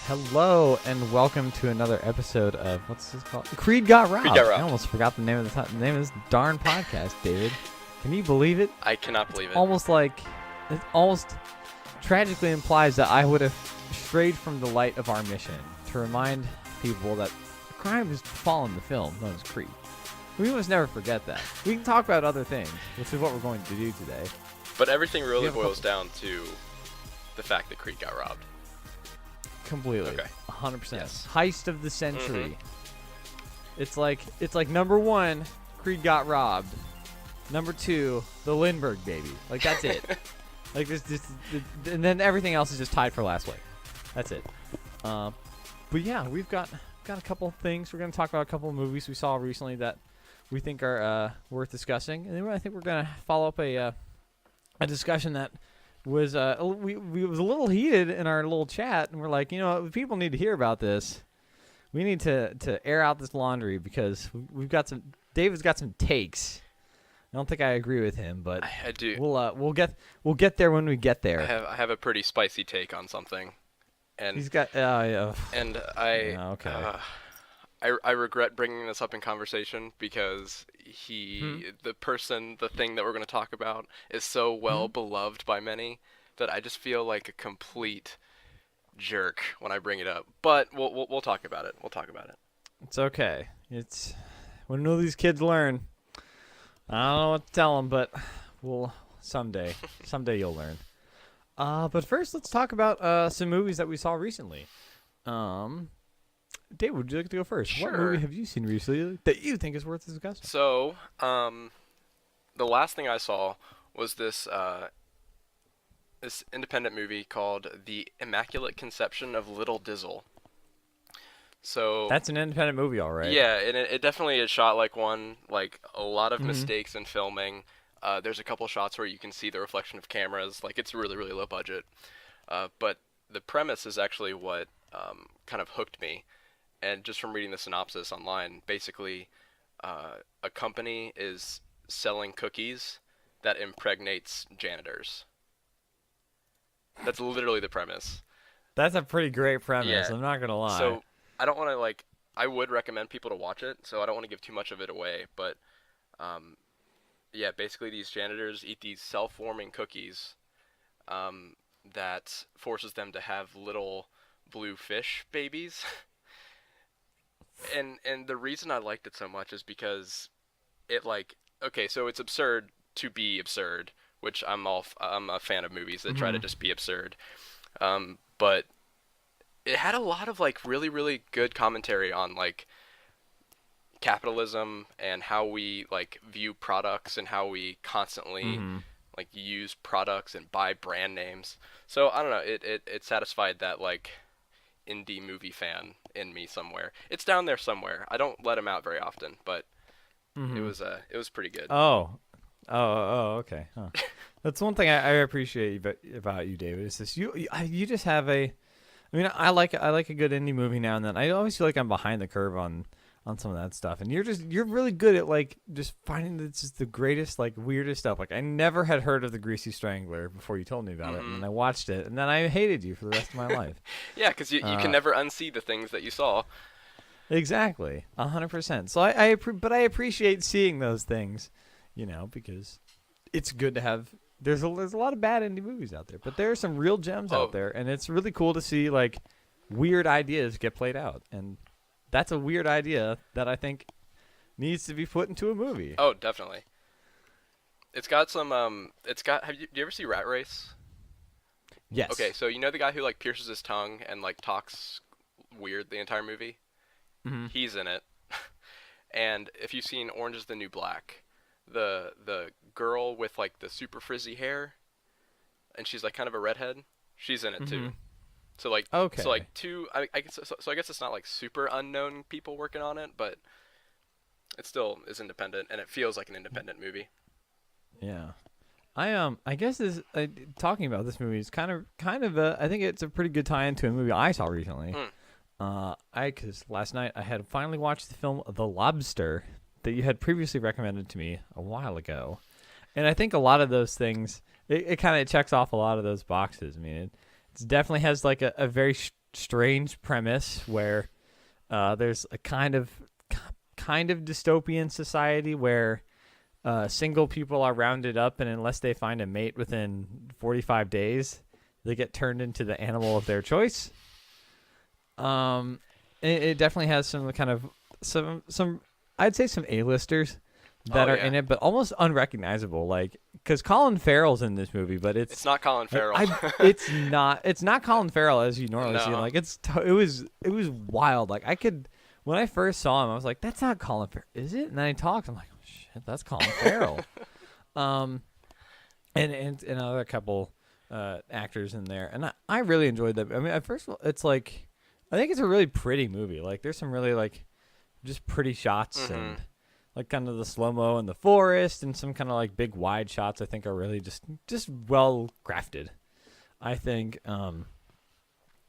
Hello and welcome to another episode of what's this called? Creed Got Robbed. I almost forgot the name of the name of this darn podcast, David. Can you believe it? I cannot believe it. It almost tragically implies that I would have strayed from the light of our mission to remind people that crime has fallen the film known as Creed. We must never forget that. We can talk about other things, which is what we're going to do today. But everything really boils down to the fact that Creed got robbed. Completely. Okay. 100%. Yes. Heist of the century. It's like number 1, Creed got robbed. Number 2, the Lindbergh baby. Like that's it. Like this, and then everything else is just tied for last week. That's it. But yeah, we've got a couple things. We're gonna talk about a couple of movies we saw recently that we think are worth discussing, and then I think we're gonna follow up a discussion that was we was a little heated in our little chat, and we're like, people need to hear about this. We need to air out this laundry because David's got some takes. I don't think I agree with him, but I do. We'll get there when we get there. I have a pretty spicy take on something, and he's got yeah. And okay. I regret bringing this up in conversation because the thing that we're going to talk about is so well beloved by many that I just feel like a complete jerk when I bring it up. But we'll talk about it. We'll talk about it. It's okay. It's when will these kids learn? I don't know what to tell them, but we'll someday you'll learn. But first, let's talk about some movies that we saw recently. Dave, would you like to go first? Sure. What movie have you seen recently that you think is worth discussing? So, the last thing I saw was this independent movie called The Immaculate Conception of Little Dizzle. So that's an independent movie, all right. Yeah, and it definitely is shot like one. Like a lot of mistakes in filming. There's a couple shots where you can see the reflection of cameras. Like it's really, really low budget. But the premise is actually what kind of hooked me. And just from reading the synopsis online, basically, a company is selling cookies that impregnates janitors. That's literally the premise. That's a pretty great premise. Yeah. I'm not gonna lie. So I don't want to I would recommend people to watch it. So I don't want to give too much of it away. But yeah, basically these janitors eat these self-warming cookies that forces them to have little blue fish babies. And the reason I liked it so much is because it so it's absurd to be absurd, which I'm a fan of movies that try to just be absurd. But it had a lot of really, really good commentary on capitalism and how we view products and how we constantly use products and buy brand names. So I don't know, it satisfied that indie movie fan in me somewhere. It's down there somewhere. I don't let them out very often, but it was pretty good. Oh, okay. Huh. That's one thing I appreciate about you, David. Is this you just have a. I mean, I like a good indie movie now and then. I always feel like I'm behind the curve on some of that stuff, and you're really good at just finding the greatest weirdest stuff. I never had heard of The Greasy Strangler before you told me about it, and then I watched it, and then I hated you for the rest of my life. Yeah, because you can never unsee the things that you saw. Exactly, 100%. So I appreciate seeing those things, because it's good to have. There's a lot of bad indie movies out there, but there are some real gems out there, and it's really cool to see weird ideas get played out, and that's a weird idea that I think needs to be put into a movie. Oh, definitely. It's got some do you ever see Rat Race? Yes. Okay, so you know the guy who pierces his tongue and talks weird the entire movie? Mm-hmm. He's in it. And if you've seen Orange is the New Black, the girl with the super frizzy hair, and she's kind of a redhead, she's in it too. So okay. So I guess so I guess it's not super unknown people working on it, but it still is independent, and it feels like an independent movie. Yeah. I guess this talking about this movie is kind of I think it's a pretty good tie into a movie I saw recently. Because last night I had finally watched the film The Lobster that you had previously recommended to me a while ago, and I think a lot of those things it kind of checks off a lot of those boxes. I mean, it definitely has a very strange premise where there's a kind of dystopian society where single people are rounded up, and unless they find a mate within 45 days, they get turned into the animal of their choice. It definitely has some kind of some I'd say some A-listers that are in it, but almost unrecognizable. Like, because Colin Farrell's in this movie, but it's not Colin Farrell. It's not Colin Farrell as you normally see. No. Like, it was wild. Like, when I first saw him, I was like, that's not Colin Farrell, is it? And then he talks, I'm like, oh, shit, that's Colin Farrell. And another couple actors in there, and I really enjoyed that. I mean, at first, it's like, I think it's a really pretty movie. Like, there's some really like just pretty shots and like kind of the slow-mo in the forest and some kind of like big wide shots I think are really just well crafted. I think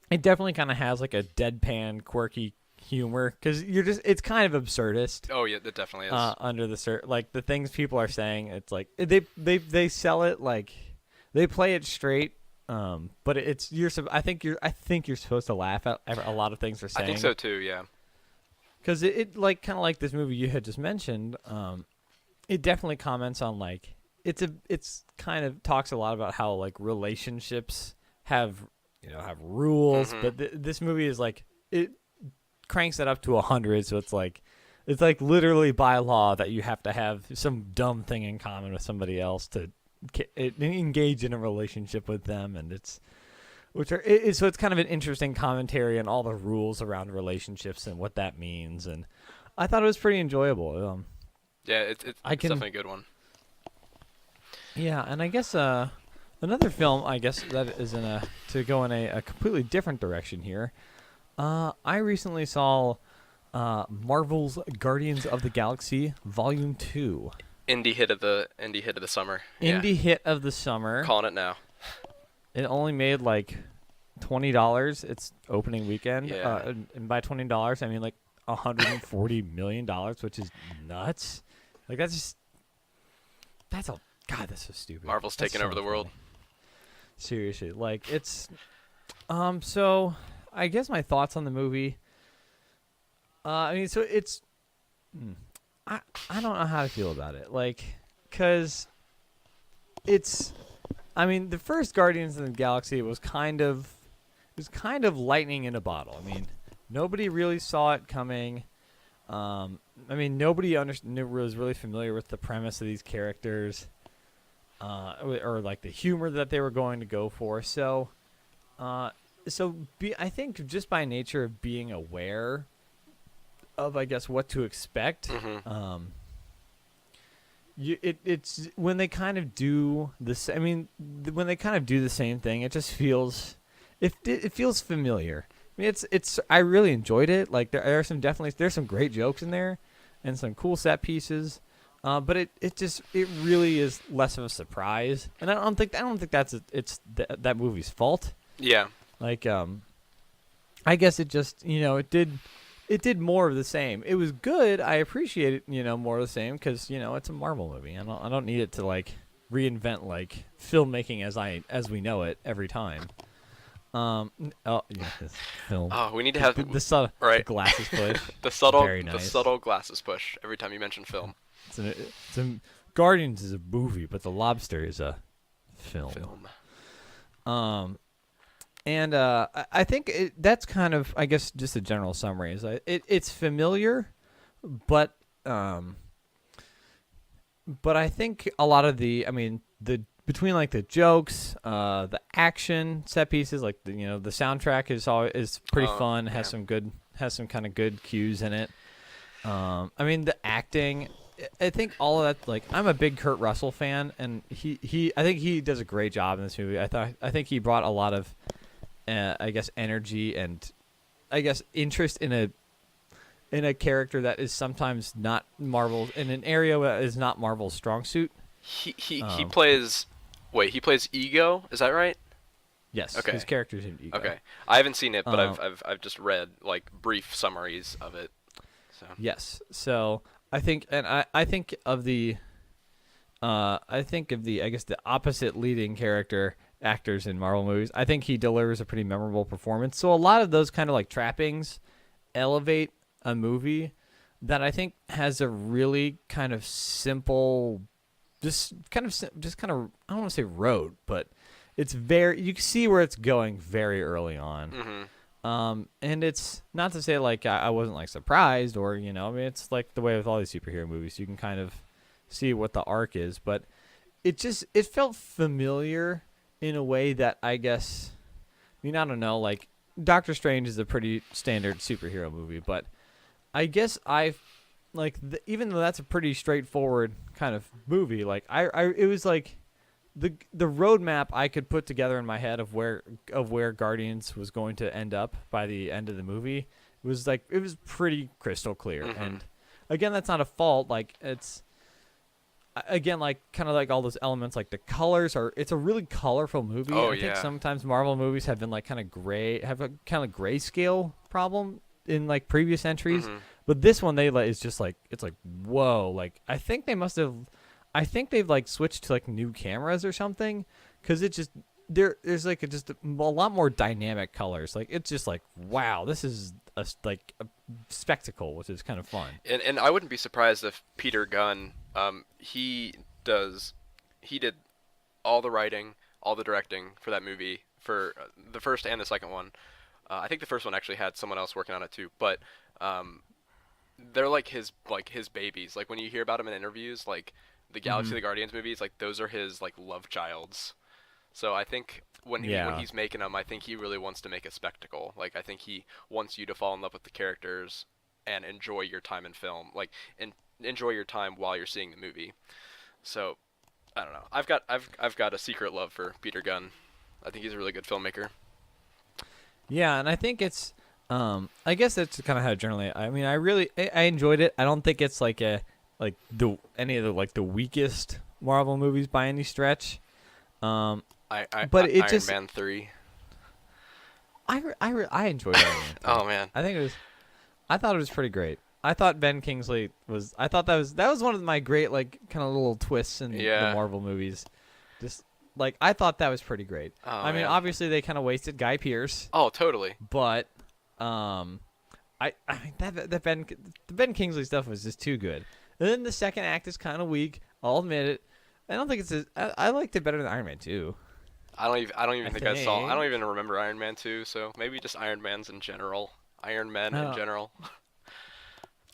it definitely kind of has like a deadpan, quirky humor because it's kind of absurdist. Oh yeah, that definitely is. Under the like the things people are saying, it's like they sell it like they play it straight. But I think you're supposed to laugh at a lot of things they're saying. I think so too. Yeah. Because it like kind of like this movie you had just mentioned, it definitely comments on like it's kind of talks a lot about how like relationships have rules, but this movie is like it cranks it up to 100, so it's like literally by law that you have to have some dumb thing in common with somebody else to engage in a relationship with them, and so it's kind of an interesting commentary on all the rules around relationships and what that means, and I thought it was pretty enjoyable. Yeah, it's definitely a good one. Yeah, and I guess another film I guess that is to go in a completely different direction here. I recently saw Marvel's Guardians of the Galaxy Volume 2. Indie hit of the summer. Indie hit of the summer. Calling it now. It only made like $20 its opening weekend. Yeah. And by $20, I mean like $140 million, which is nuts. Like that's so stupid. Marvel's taking over the world. Seriously, like it's so I guess my thoughts on the movie. I mean, so it's I don't know how to feel about it. Like, cause I mean, the first Guardians of the Galaxy was kind of lightning in a bottle. I mean, nobody really saw it coming. I mean, nobody was really familiar with the premise of these characters, or like the humor that they were going to go for. So, I think just by nature of being aware of, I guess, what to expect. It's when they kind of do this. I mean, when they kind of do the same thing, it just feels it feels familiar. I mean, I really enjoyed it. Like there's some great jokes in there, and some cool set pieces. But it really is less of a surprise, and I don't think that's that movie's fault. Yeah. Like I guess it just it did more of the same. It was good. I appreciate it, more of the same because it's a Marvel movie. I don't need it to like reinvent like filmmaking as we know it every time. Film. Oh, we need to have the subtle glasses push. the subtle Very nice. The subtle glasses push every time you mention film. Guardians is a movie, but the Lobster is a film. And I think that's kind of, I guess, just a general summary. Is it's familiar, but I think a lot of the between like the jokes, the action set pieces, like the soundtrack is pretty fun. Has some kind of good cues in it. I mean the acting. I think all of that. Like I'm a big Kurt Russell fan, and I think he does a great job in this movie. I think he brought a lot of I guess energy and I guess interest in a character that is sometimes not Marvel, in an area that is not Marvel's strong suit. He plays Ego, is that right? Yes. Okay. His character's in Ego. Okay. I haven't seen it, but I've just read like brief summaries of it. So. Yes. So I think I think of the I guess the opposite leading character actors in Marvel movies. I think he delivers a pretty memorable performance. So a lot of those kind of like trappings elevate a movie that I think has a really kind of simple, just kind of I don't want to say road, but it's very, you can see where it's going very early on. And it's not to say like I wasn't like surprised or, I mean, it's like the way with all these superhero movies, you can kind of see what the arc is, but it felt familiar in a way that I guess, I mean, I don't know, like Doctor Strange is a pretty standard superhero movie, but I guess even though that's a pretty straightforward kind of movie, like it was like the roadmap I could put together in my head of where Guardians was going to end up by the end of the movie was like, it was pretty crystal clear. And again, that's not a fault. Like it's, again, like kind of like all those elements, like the colors it's a really colorful movie. I think sometimes Marvel movies have been like kind of gray, have a kind of grayscale problem in like previous entries, but this one is just like, it's like, whoa, like I think they've like switched to like new cameras or something, because it just there's like just a lot more dynamic colors. Like it's just like, wow, this is a spectacle, which is kind of fun. And I wouldn't be surprised if Peter Gunn, he did all the writing, all the directing for that movie, for the first and the second one. I think the first one actually had someone else working on it too, but they're like his babies. Like when you hear about him in interviews, like the Galaxy of the Guardians movies, like those are his like love childs. So I think when he's making them, I think he really wants to make a spectacle. Like I think he wants you to fall in love with the characters and enjoy your time in film, like and enjoy your time while you're seeing the movie. So I don't know. I've got a secret love for Peter Gunn. I think he's a really good filmmaker. Yeah, and I think it's I guess that's kind of how generally. I mean, I enjoyed it. I don't think it's like any of the weakest Marvel movies by any stretch. But Iron Man 3. I enjoyed Iron Man 3. Oh man. I thought it was pretty great. I thought Ben Kingsley that was one of my great like kind of little twists in the Marvel movies. Just like I thought that was pretty great. Oh, I mean, man. obviously they kind of wasted Guy Pearce. Oh, totally. But I mean the Ben Kingsley stuff was just too good. And then the second act is kind of weak. I'll admit it. I don't think I liked it better than Iron Man 2. I don't even think I saw. I don't even remember Iron Man 2. So maybe just Iron Man's in general. Iron Man in general.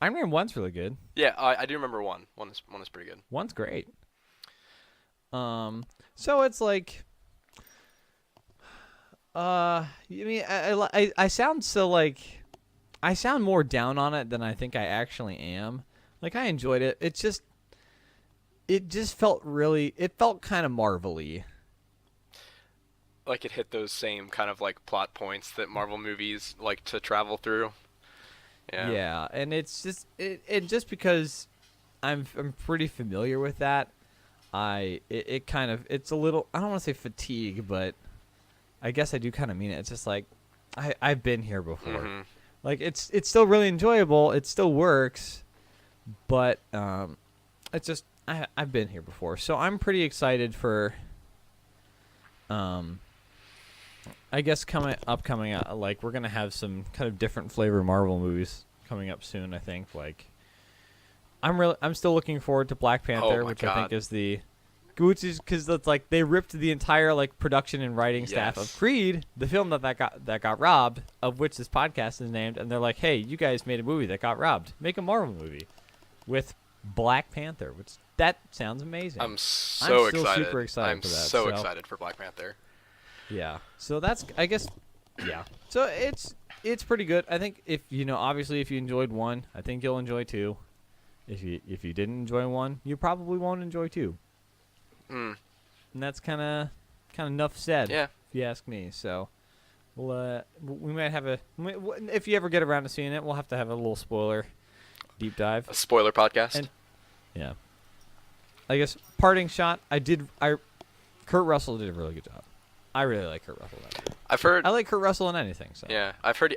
Iron Man 1's really good. Yeah, I do remember one. One is pretty good. One's great. So it's like, I mean, I sound so like, I sound more down on it than I think I actually am. Like I enjoyed it. It just felt kind of Marvel-y. Like it hit those same kind of like plot points that Marvel movies like to travel through. Yeah. Yeah, and it's just just because I'm pretty familiar with that. It's a little, I don't want to say fatigue, but I guess I do kind of mean it. It's just like I've been here before. Like it's still really enjoyable. It still works, but it's just I've been here before. So I'm pretty excited for I guess coming out, like we're gonna have some kind of different flavor Marvel movies coming up soon. I think like I'm still looking forward to Black Panther, which I think is because it's like they ripped the entire like production and writing staff of Creed, the film that got robbed, of which this podcast is named, and they're like, hey, you guys made a movie that got robbed, make a Marvel movie with Black Panther, which that sounds amazing. I'm still excited. Super excited I'm for that. so excited for Black Panther. Yeah. So that's, I guess, yeah. So it's pretty good. I think obviously if you enjoyed one, I think you'll enjoy two. If you didn't enjoy one, you probably won't enjoy two. And that's kind of enough said. Yeah. If you ask me. So we might have if you ever get around to seeing it, we'll have to have a little spoiler deep dive. A spoiler podcast. And, yeah. I guess parting shot. Kurt Russell did a really good job. I really like Kurt Russell. I like Kurt Russell in anything. So yeah, I've heard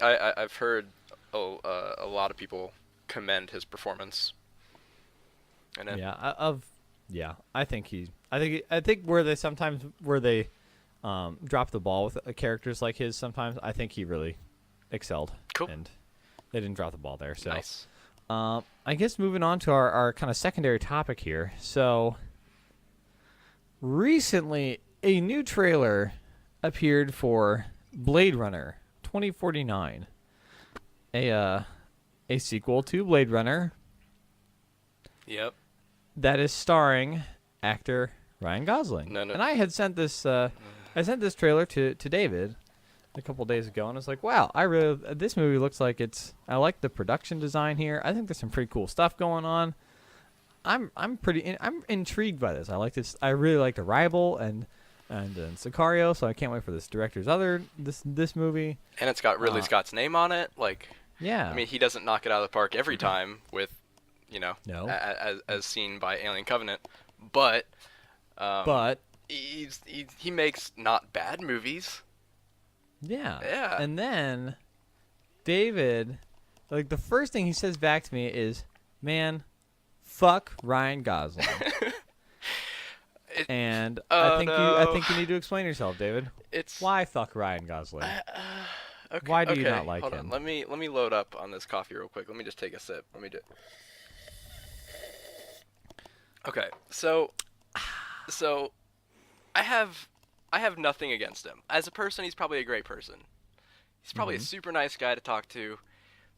a lot of people commend his performance. And I think where they drop the ball with characters like his sometimes. I think he really excelled. Cool. And they didn't drop the ball there. So, Nice. I guess moving on to our kind of secondary topic here. So, recently, a new trailer appeared for Blade Runner 2049, a sequel to Blade Runner. Yep. That is starring actor Ryan Gosling. No. And I had sent this trailer to David a couple days ago, and I was like, wow, this movie looks like I like the production design here. I think there's some pretty cool stuff going on. I'm intrigued by this. I like this. I really liked Arrival and Sicario, so I can't wait for this director's this movie. And it's got Ridley Scott's name on it. Like, yeah. I mean, he doesn't knock it out of the park every time with, No. as seen by Alien Covenant, but he makes not bad movies. Yeah. Yeah. And then David, like, the first thing he says back to me is, "Man, fuck Ryan Gosling." And I think you need to explain yourself, David. Why fuck Ryan Gosling? Okay, Why do you not like hold him? On. Let me load up on this coffee real quick. Let me just take a sip. Let me do. Okay, so I have nothing against him. As a person, he's probably a great person. He's probably a super nice guy to talk to.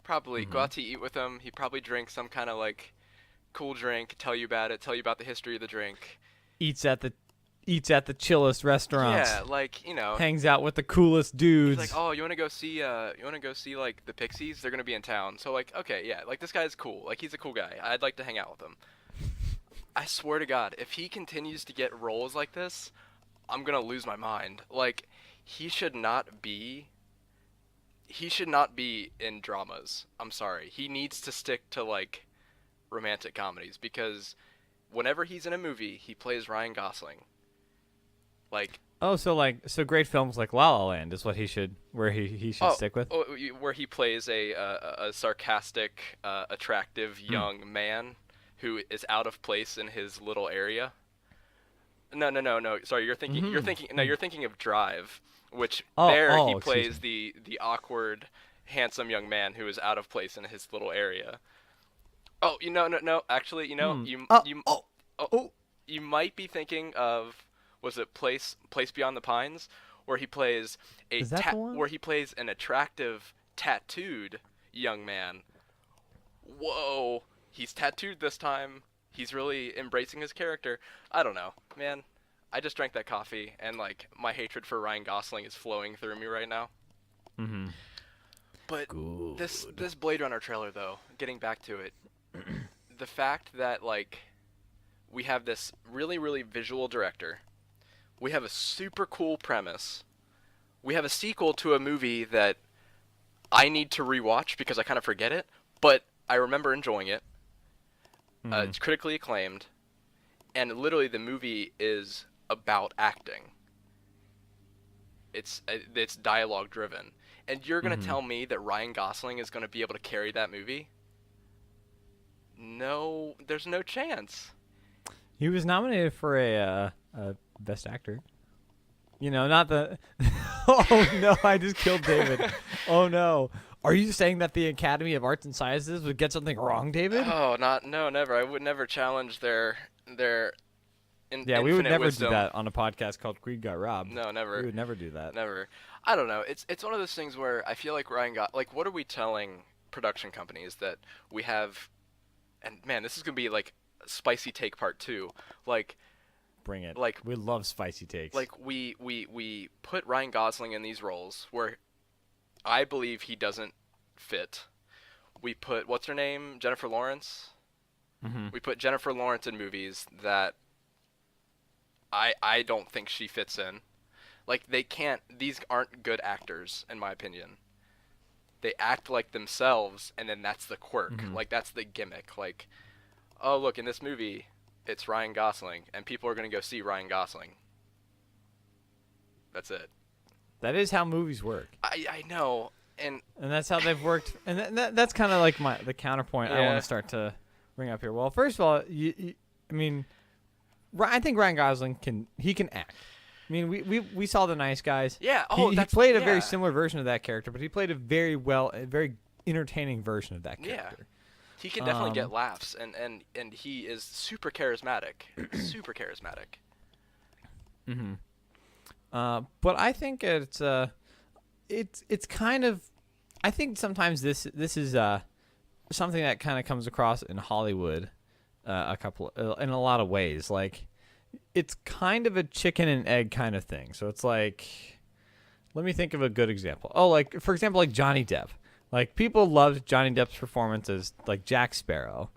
Probably go out to eat with him. He probably drinks some kind of like cool drink, tell you about it, tell you about the history of the drink. Eats at the chillest restaurants. Yeah, like, hangs out with the coolest dudes. He's like, "Oh, you want to go see like the Pixies? They're going to be in town." So like, okay, yeah, like this guy's cool. Like, he's a cool guy. I'd like to hang out with him. I swear to God, if he continues to get roles like this, I'm going to lose my mind. Like, he should not be in dramas. I'm sorry. He needs to stick to like romantic comedies, because whenever he's in a movie, he plays Ryan Gosling. Like, so great films like La La Land is what he should stick with. Where he plays a sarcastic, attractive young man who is out of place in his little area. No. Sorry, you're thinking of Drive, which he plays the awkward, handsome young man who is out of place in his little area. Oh, no. Actually, you might be thinking of, was it Place Beyond the Pines, where he plays where he plays an attractive, tattooed young man. Whoa, he's tattooed this time. He's really embracing his character. I don't know, man. I just drank that coffee, and like, my hatred for Ryan Gosling is flowing through me right now. Mm-hmm. But this Blade Runner trailer, though, getting back to it, the fact that like we have this really, really visual director, we have a super cool premise, we have a sequel to a movie that I need to rewatch because I kind of forget it, but I remember enjoying it. It's critically acclaimed, and literally the movie is about acting. It's dialogue driven, and you're gonna tell me that Ryan Gosling is gonna be able to carry that movie? No, there's no chance. He was nominated for a Best Actor. Not the. Oh no! I just killed David. Oh no! Are you saying that the Academy of Arts and Sciences would get something wrong, David? Oh, never. I would never challenge their. We would never wisdom. do that on a podcast called Creed Got Robbed. No, never. We would never do that. Never. I don't know. It's one of those things where I feel like what are we telling production companies that we have? And man, this is gonna be like spicy take part 2. Like, bring it. Like, we love spicy takes. Like, we put Ryan Gosling in these roles where I believe he doesn't fit. We put, what's her name, Jennifer Lawrence. We put Jennifer Lawrence in movies that I don't think she fits in. Like, these aren't good actors, in my opinion. They act like themselves, and then that's the quirk. Like, that's the gimmick. Like, oh, look, in this movie, it's Ryan Gosling, and people are going to go see Ryan Gosling. That's it. That is how movies work. I know, and that's how they've worked. And that's kind of like the counterpoint I want to start to bring up here. Well, first of all, I think Ryan Gosling can act. I mean, we saw The Nice Guys. Yeah. He played a very similar version of that character, but he played a very entertaining version of that character. Yeah. He can definitely get laughs, and he is super charismatic. Super charismatic. Mm-hmm. But I think it's kind of, I think sometimes this is something that kind of comes across in Hollywood in a lot of ways. Like, it's kind of a chicken and egg kind of thing. So it's like, let me think of a good example. Oh, like, for example, like Johnny Depp. Like, people loved Johnny Depp's performance as, like, Jack Sparrow.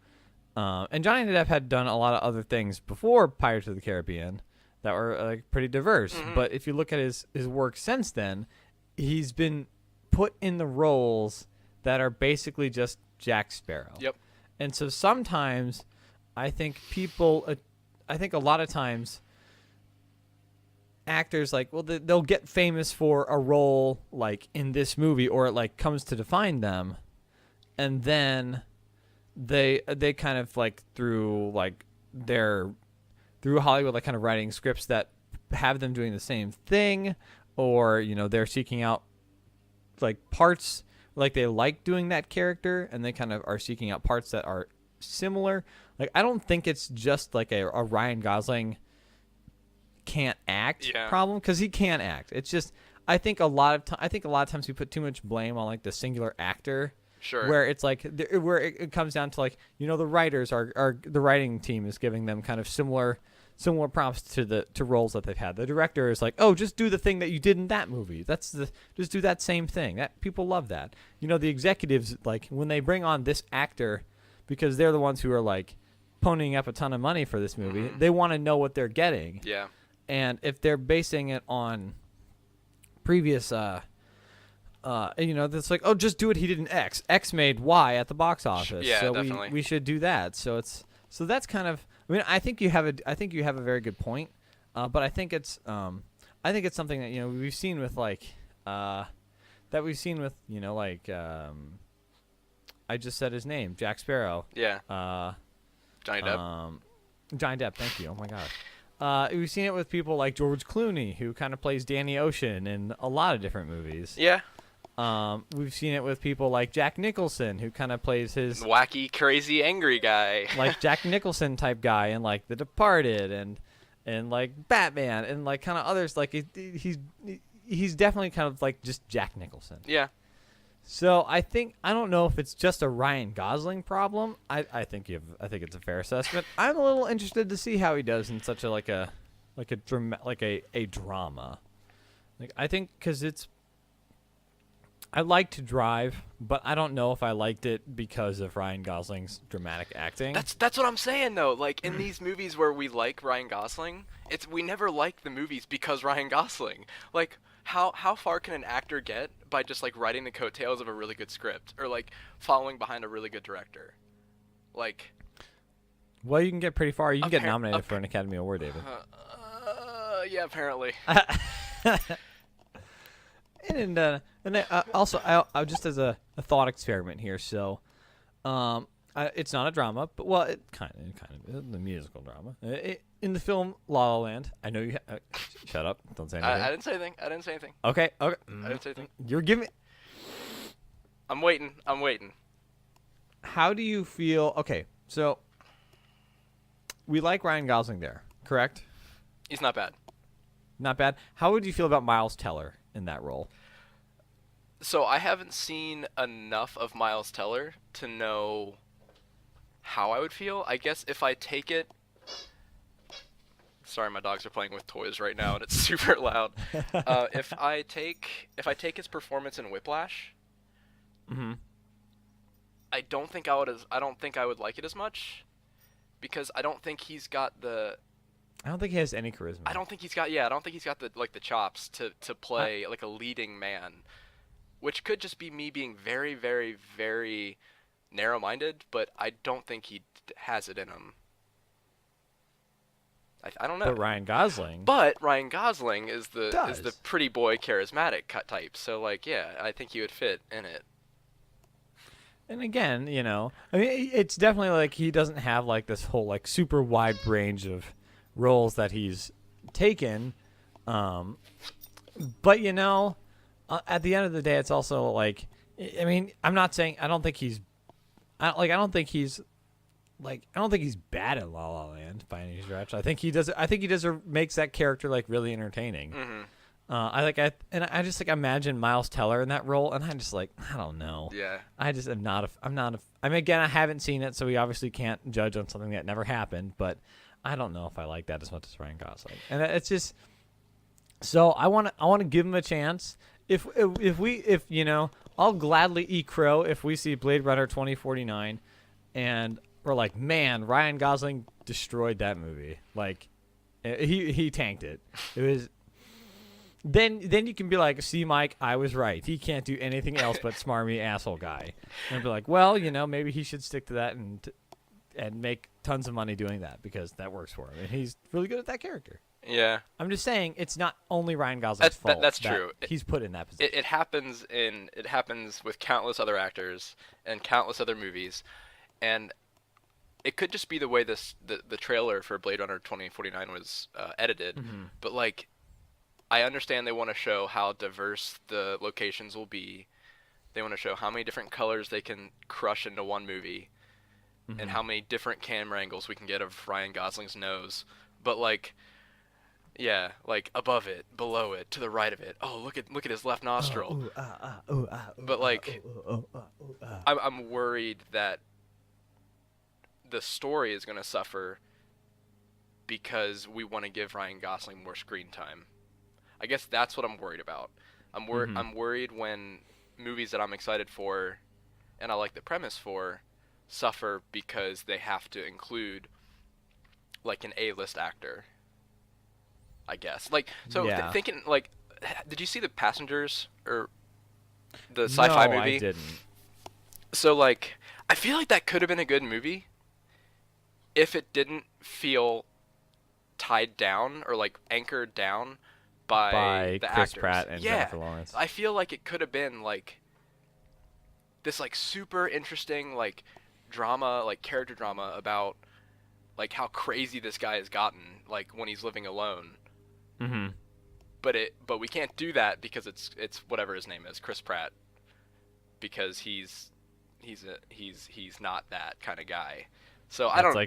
And Johnny Depp had done a lot of other things before Pirates of the Caribbean that were, like, pretty diverse. Mm-hmm. But if you look at his work since then, he's been put in the roles that are basically just Jack Sparrow. Yep. And so sometimes I think a lot of times actors, like, well, they'll get famous for a role, like, in this movie, or it, like, comes to define them, and then they kind of, like, through Hollywood, like, kind of writing scripts that have them doing the same thing, or, you know, they're seeking out, like, parts, like, they like doing that character, and they kind of are seeking out parts that are similar. Like, I don't think it's just like a Ryan Gosling can't act problem, because he can act. It's just, I think a lot of times we put too much blame on, like, the singular actor. Sure. Where it's like, where it comes down to, like, you know, the writers are the writing team is giving them kind of similar prompts to roles that they've had. The director is like, oh, just do the thing that you did in that movie. Just do that same thing. That people love that. You know, the executives, like, when they bring on this actor, because they're the ones who are, like, ponying up a ton of money for this movie, they want to know what they're getting. Yeah. And if they're basing it on previous, you know, that's like, oh, just do what he did in X. X made Y at the box office. Yeah, so definitely. we should do that. So that's kind of, I mean, I think you have a very good point. But I think it's something that, you know, we've seen with, like, you know, like, I just said his name, Jack Sparrow. Yeah. Johnny Depp. Johnny Depp, thank you. Oh my God. We've seen it with people like George Clooney, who kind of plays Danny Ocean in a lot of different movies. Yeah. We've seen it with people like Jack Nicholson, who kind of plays his wacky, crazy, angry guy. like Jack Nicholson type guy in, like, The Departed and like Batman and, like, kind of others. Like, he's definitely kind of like just Jack Nicholson. Yeah. So I don't know if it's just a Ryan Gosling problem. I think it's a fair assessment. I'm a little interested to see how he does in such a drama. Like, I think, because I like to drive, but I don't know if I liked it because of Ryan Gosling's dramatic acting. That's what I'm saying, though. Like, in these movies where we like Ryan Gosling, we never like the movies because Ryan Gosling. Like, how far can an actor get by just, like, writing the coattails of a really good script, or, like, following behind a really good director? Like, well, you can get pretty far. You can get nominated for an Academy Award, David. Yeah, apparently. And also, I just as a thought experiment here. So, it's not a drama, but, well, it kind of is the musical drama. In the film La La Land, I know you. Shut up! Don't say anything. I didn't say anything. Okay. I didn't say anything. You're giving. I'm waiting. How do you feel? Okay, so we like Ryan Gosling there, correct? He's not bad. Not bad. How would you feel about Miles Teller in that role? So I haven't seen enough of Miles Teller to know how I would feel. I guess if I take it... Sorry, my dogs are playing with toys right now, and it's super loud. If I take his performance in Whiplash, I don't think I would like it as much, because I don't think he's got the... I don't think he has any charisma. I don't think he's got the the chops to play like a leading man, which could just be me being very, very, very narrow-minded, but I don't think he has it in him. I don't know. But Ryan Gosling is the pretty boy charismatic type. So, like, yeah, I think he would fit in it. And again, you know, I mean, it's definitely like he doesn't have like this whole like super wide range of roles that he's taken, But at the end of the day, it's also like, I mean, I'm not saying I don't think he's bad at La La Land by any stretch. I think he does. Makes that character like really entertaining. Mm-hmm. I just like imagine Miles Teller in that role, and I'm just like, I don't know. Yeah. I just am not. I'm not. I mean, again, I haven't seen it, so we obviously can't judge on something that never happened. But I don't know if I like that as much as Ryan Gosling, and it's just. So I want to give him a chance. If I'll gladly eat crow if we see Blade Runner 2049, and we're like, man, Ryan Gosling destroyed that movie. Like, he tanked it. It was. Then you can be like, see, Mike, I was right. He can't do anything else but smarmy asshole guy. And be like, well, maybe he should stick to that and make tons of money doing that because that works for him. And he's really good at that character. Yeah. I'm just saying it's not only Ryan Gosling's fault. That's true. He's put in that position. It happens with countless other actors and countless other movies, and it could just be the way the trailer for Blade Runner 2049 was edited. Mm-hmm. But like, I understand they want to show how diverse the locations will be. They want to show how many different colors they can crush into one movie, mm-hmm. and how many different camera angles we can get of Ryan Gosling's nose. But like, yeah, like above it, below it, to the right of it. Oh, look at his left nostril. But like, I'm worried that the story is going to suffer because we want to give Ryan Gosling more screen time. I guess that's what I'm worried about. I'm worried when movies that I'm excited for and I like the premise for suffer because they have to include like an A-list actor. I guess. Like, so yeah. Thinking like, did you see The Passengers or the sci-fi movie? No, I didn't. So like, I feel like that could have been a good movie if it didn't feel tied down or like anchored down by the Chris actors. Pratt and Jennifer Lawrence. I feel like it could have been like this like super interesting like drama, like character drama about like how crazy this guy has gotten like when he's living alone. Mm-hmm. But we can't do that because it's whatever his name is, Chris Pratt, because he's not that kind of guy. So I don't know.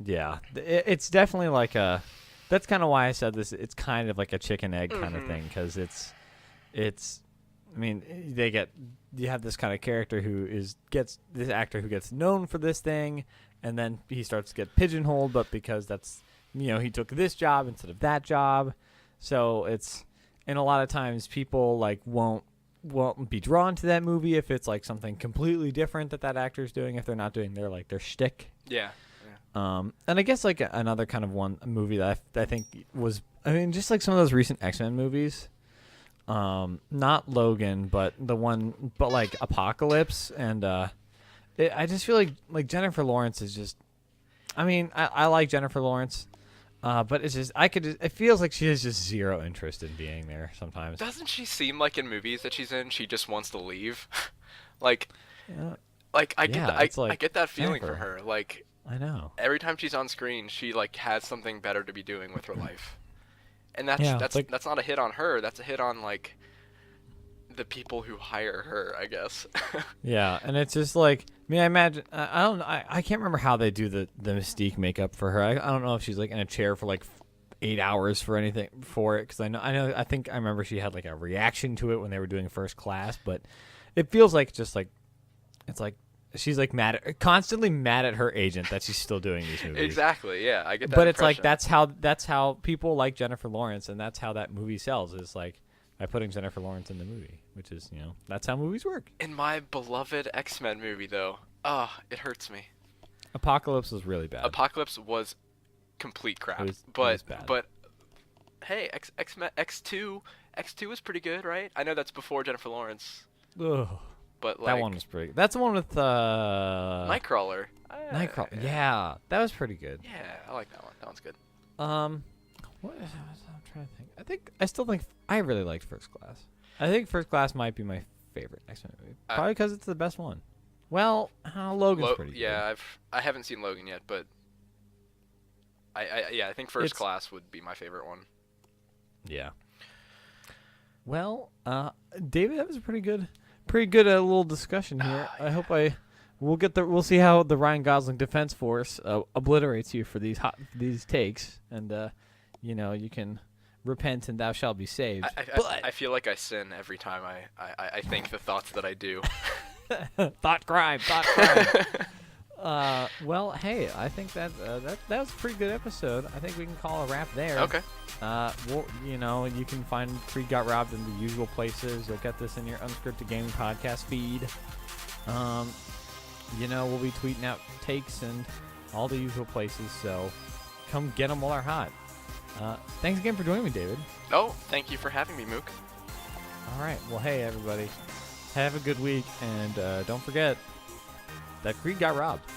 Yeah, it's definitely like a. That's kind of why I said this. It's kind of like a chicken egg kind of thing because it's. I mean, you have this kind of character gets this actor who gets known for this thing, and then he starts to get pigeonholed, but because that's he took this job instead of that job, so and a lot of times people like won't be drawn to that movie if it's like something completely different that actor's doing if they're not doing their shtick. Yeah. And I guess like another kind of one movie that I think was just like some of those recent X-Men movies. Not Logan, but like Apocalypse, and I just feel like Jennifer Lawrence is just. I mean, I like Jennifer Lawrence, but it's just it feels like she has just zero interest in being there sometimes. Doesn't she seem like in movies that she's in, she just wants to leave? like, yeah. like I get that feeling Jennifer. from her. Like, I know. Every time she's on screen, she like has something better to be doing with her life. And that's not a hit on her. That's a hit on like the people who hire her, I guess. Yeah, and it's just like I imagine I can't remember how they do the Mystique makeup for her. I don't know if she's like in a chair for like 8 hours for anything for it because I think I remember she had like a reaction to it when they were doing First Class, but it feels like just like it's like she's like constantly mad at her agent that she's still doing these movies. Exactly. Yeah, I get that. But it's like that's how people like Jennifer Lawrence, and that's how that movie sells. Is like by putting Jennifer Lawrence in the movie, which is that's how movies work. In my beloved X-Men movie, though, it hurts me. Apocalypse was really bad. Apocalypse was complete crap. It was bad. But hey, X-Men X2 was pretty good, right? I know that's before Jennifer Lawrence. Ugh. But like, that one was pretty. That's the one with Nightcrawler. Nightcrawler. Yeah, that was pretty good. Yeah, I like that one. That one's good. What? I'm trying to think. I still think I really liked First Class. I think First Class might be my favorite X-Men movie, probably because it's the best one. Well, Logan's pretty good. Yeah, I haven't seen Logan yet, but I think First It's- Class would be my favorite one. Yeah. Well, David, that was a pretty good little discussion here. I hope we'll see how the Ryan Gosling Defense Force obliterates you for these takes, and you can repent and thou shalt be saved. I feel like I sin every time I think the thoughts that I do. Thought crime. Well, hey, I think that was a pretty good episode. I think we can call a wrap there. Okay. You can find Creed Got Robbed in the usual places. You'll get this in your Unscripted Gaming podcast feed. We'll be tweeting out takes and all the usual places, so come get them while they're hot. Thanks again for joining me, David. Oh, thank you for having me, Mook. All right. Well, hey, everybody. Have a good week, and don't forget that Creed got robbed.